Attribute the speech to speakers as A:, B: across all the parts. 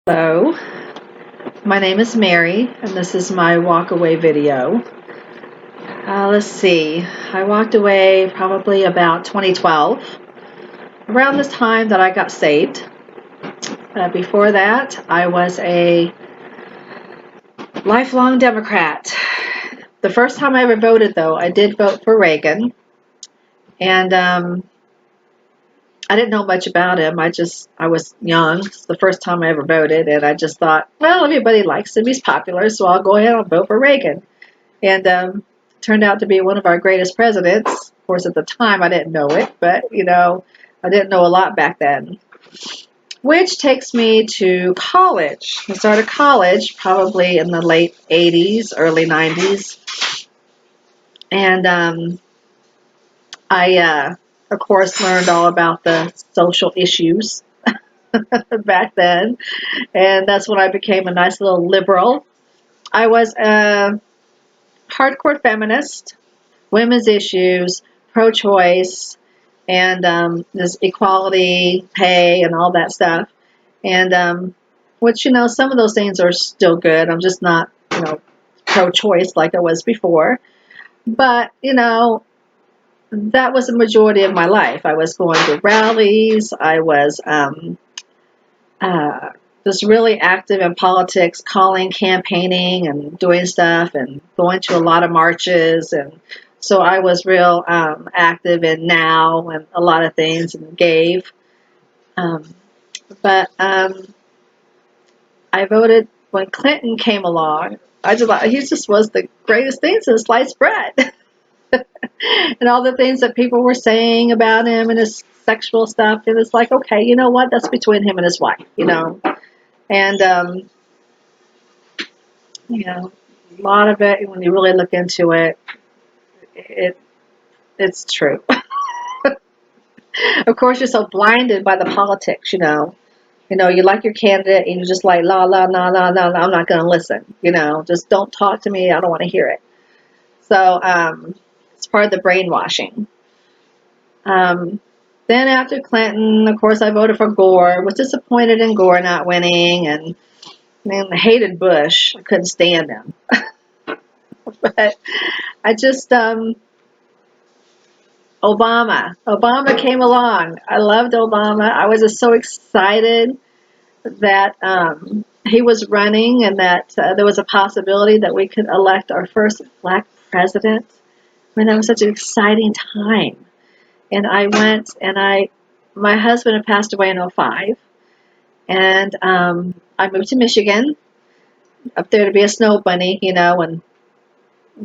A: Hello, my name is Mary, and this is my walk away video. Let's see, I walked away probably about 2012, around this time that I got saved. Before that, I was a lifelong Democrat. The first time I ever voted, though, I did vote for Reagan, and I didn't know much about him. I was young. It's the first time I ever voted, and I just thought, well, everybody likes him. He's popular, so I'll go ahead and vote for Reagan. And turned out to be one of our greatest presidents. Of course, at the time, I didn't know it, but, I didn't know a lot back then. Which takes me to college. I started college probably in the late 80s, early 90s. And I, of course, learned all about the social issues back then. And that's when I became a nice little liberal. I was a hardcore feminist, women's issues, pro-choice, and this equality, pay, and all that stuff. And which, some of those things are still good. I'm just not, pro-choice like I was before. But, that was the majority of my life. I was going to rallies. I was just really active in politics, calling, campaigning, and doing stuff, and going to a lot of marches. And so I was real active in NOW and a lot of things, and gave. But I voted when Clinton came along. I just thought he just was the greatest thing since sliced bread. And all the things that people were saying about him and his sexual stuff. And it's like, okay, you know what? That's between him and his wife. And, a lot of it, when you really look into it, it's true. Of course, you're so blinded by the politics. You like your candidate and you're just like, la, la, la, la, la, la, I'm not going to listen. Just don't talk to me. I don't want to hear it. So it's part of the brainwashing. Then after Clinton, of course, I voted for Gore. Was disappointed in Gore not winning, and I hated Bush. I couldn't stand him. But I just Obama came along. I loved Obama. I was just so excited that he was running, and that there was a possibility that we could elect our first black president. I mean, that was such an exciting time. And I went, and my husband had passed away in '05, and I moved to Michigan, up there to be a snow bunny, and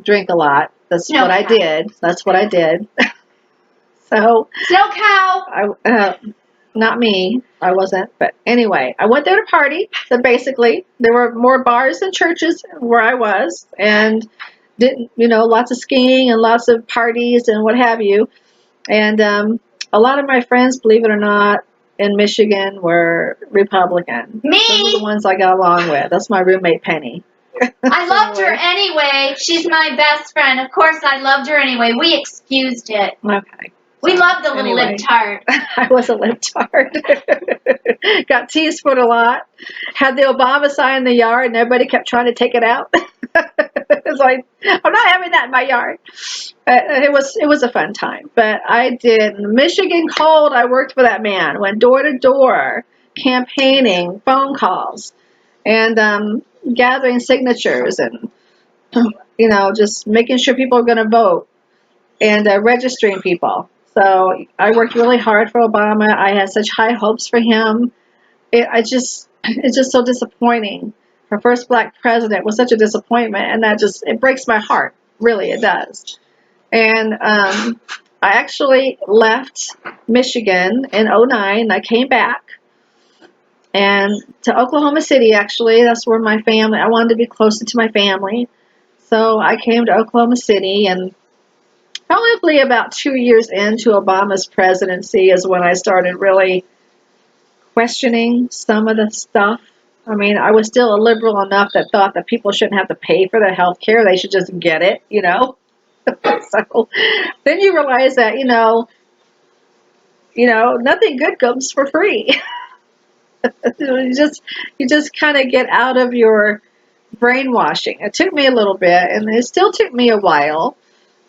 A: drink a lot. That's what I did. That's what I did. So,
B: Snow cow.
A: not me. I wasn't. But anyway, I went there to party. So basically, there were more bars than churches where I was, and didn't, lots of skiing and lots of parties and what have you. And a lot of my friends, believe it or not, in Michigan were Republican.
B: Me.
A: Those are the ones I got along with. That's my roommate, Penny.
B: I loved her anyway. She's my best friend. Of course, I loved her anyway. We excused it.
A: Okay.
B: We loved the little libtard.
A: I was a libtard. Got teased for it a lot. Had the Obama sign in the yard, and everybody kept trying to take it out. It's like, I'm not having that in my yard. It was a fun time. But I did Michigan cold. I worked for that man. Went door to door, campaigning, phone calls, and gathering signatures, and just making sure people are going to vote, and registering people. So I worked really hard for Obama. I had such high hopes for him. It's just so disappointing. Our first black president was such a disappointment, and it breaks my heart. Really, it does. And I actually left Michigan in '09. I came back and to Oklahoma City. Actually, that's where my family. I wanted to be closer to my family, so I came to Oklahoma City, and probably about 2 years into Obama's presidency is when I started really questioning some of the stuff. I mean, I was still a liberal enough that thought that people shouldn't have to pay for their health care. They should just get it. So then you realize that, nothing good comes for free. You just kind of get out of your brainwashing. It took me a little bit, and it still took me a while,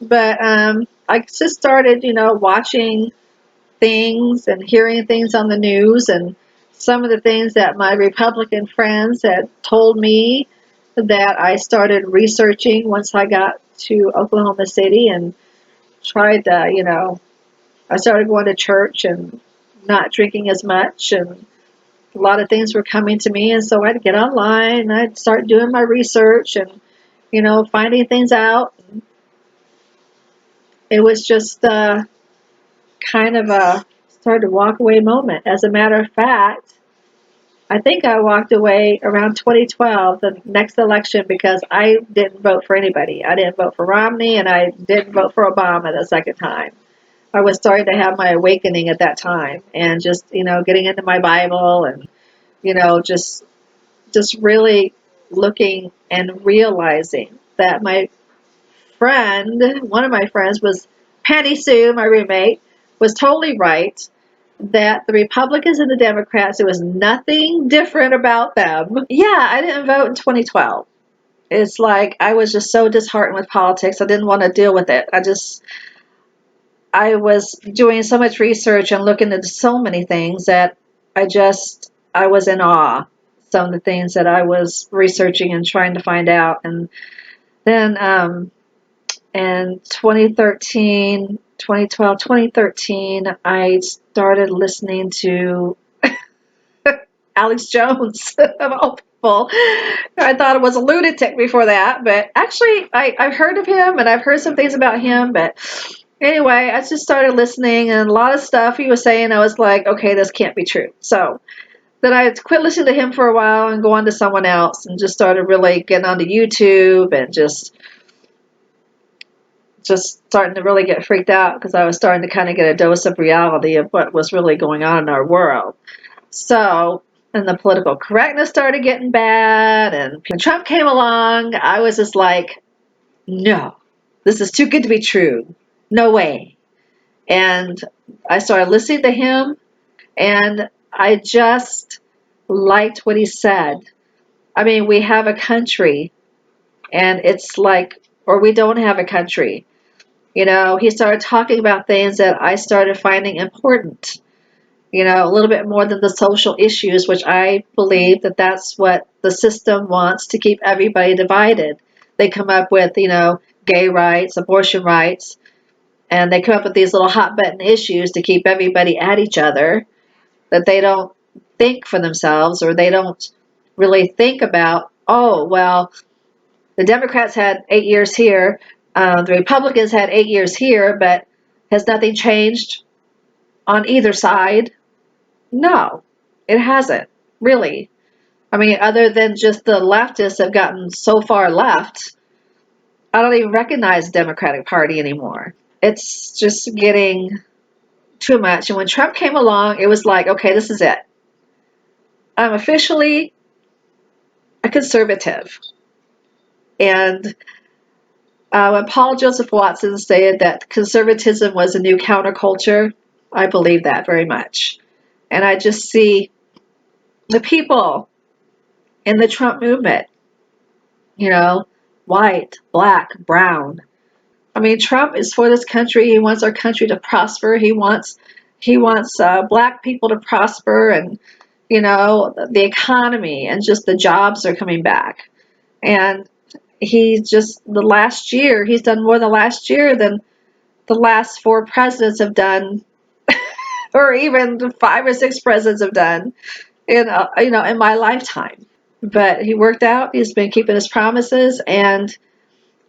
A: but I just started, watching things and hearing things on the news, and some of the things that my Republican friends had told me that I started researching once I got to Oklahoma City and tried to, I started going to church and not drinking as much, and a lot of things were coming to me, and so I'd get online and I'd start doing my research and, finding things out. It was just kind of a started to walk away moment. As a matter of fact, I think I walked away around 2012, the next election, because I didn't vote for anybody. I didn't vote for Romney, and I didn't vote for Obama the second time. I was starting to have my awakening at that time, and just, getting into my Bible and, just really looking and realizing that one of my friends was Patty Sue, my roommate, was totally right that the Republicans and the Democrats, there was nothing different about them. Yeah, I didn't vote in 2012. It's like I was just so disheartened with politics. I didn't want to deal with it. I was doing so much research and looking into so many things that I was in awe. Some of the things that I was researching and trying to find out. And then in 2013, I started listening to Alex Jones, of all people. I thought it was a lunatic before that, but actually I've heard of him and I've heard some things about him. But anyway, I just started listening, and a lot of stuff he was saying, I was like, okay, this can't be true. So then I quit listening to him for a while and go on to someone else, and just started really getting onto YouTube and just starting to really get freaked out, because I was starting to kind of get a dose of reality of what was really going on in our world. So, and the political correctness started getting bad, and when Trump came along, I was just like, no, this is too good to be true. No way. And I started listening to him, and I just liked what he said. I mean, we have a country, and it's like, or we don't have a country. He started talking about things that I started finding important, a little bit more than the social issues, which I believe that that's what the system wants, to keep everybody divided. They come up with, gay rights, abortion rights, and they come up with these little hot button issues to keep everybody at each other, that they don't think for themselves, or they don't really think about, oh, well, the Democrats had 8 years here, the Republicans had 8 years here, but has nothing changed on either side? No, it hasn't, really. I mean, other than just the leftists have gotten so far left, I don't even recognize the Democratic Party anymore. It's just getting too much. And when Trump came along, it was like, okay, this is it. I'm officially a conservative. And when Paul Joseph Watson stated that conservatism was a new counterculture, I believe that very much. And I just see the people in the Trump movement, white, black, brown. I mean, Trump is for this country. He wants our country to prosper. He wants black people to prosper, and the economy, and just the jobs are coming back. And he's done more the last year than the last 4 presidents have done, or even 5 or 6 presidents have done in my lifetime. But he worked out. He's been keeping his promises, and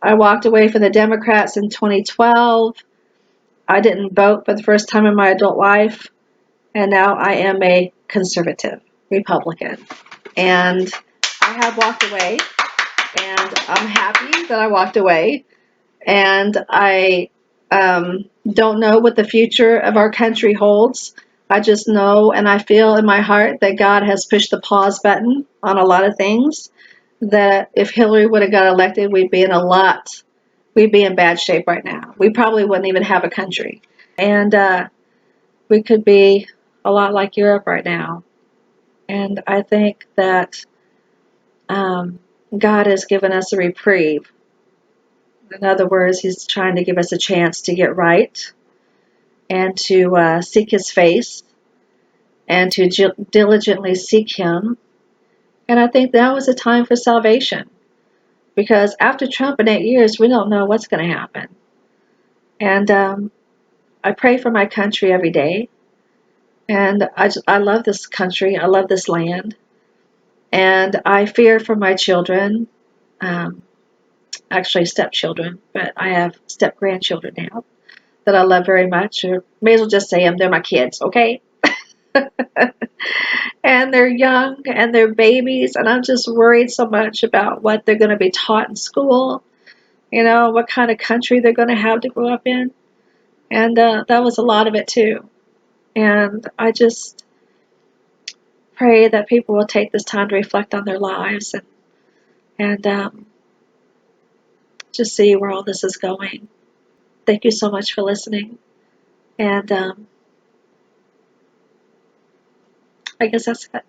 A: I walked away from the Democrats in 2012. I didn't vote for the first time in my adult life, and now I am a conservative Republican. And I have walked away, and I'm happy that I walked away. And I don't know what the future of our country holds. I just know, and I feel in my heart, that God has pushed the pause button on a lot of things. That if Hillary would have got elected, we'd be in bad shape right now. We probably wouldn't even have a country. And we could be a lot like Europe right now. And I think that God has given us a reprieve. In other words, He's trying to give us a chance to get right and to seek His face and to diligently seek Him. And I think now is a time for salvation, because after Trump in 8 years, we don't know what's going to happen. And I pray for my country every day. And I love this country. I love this land. And I fear for my children, actually stepchildren, but I have step-grandchildren now that I love very much. Or may as well just say them. They're my kids, okay? And they're young and they're babies. And I'm just worried so much about what they're going to be taught in school. What kind of country they're going to have to grow up in. And that was a lot of it too. And I just pray that people will take this time to reflect on their lives and just see where all this is going. Thank you so much for listening. And I guess that's it.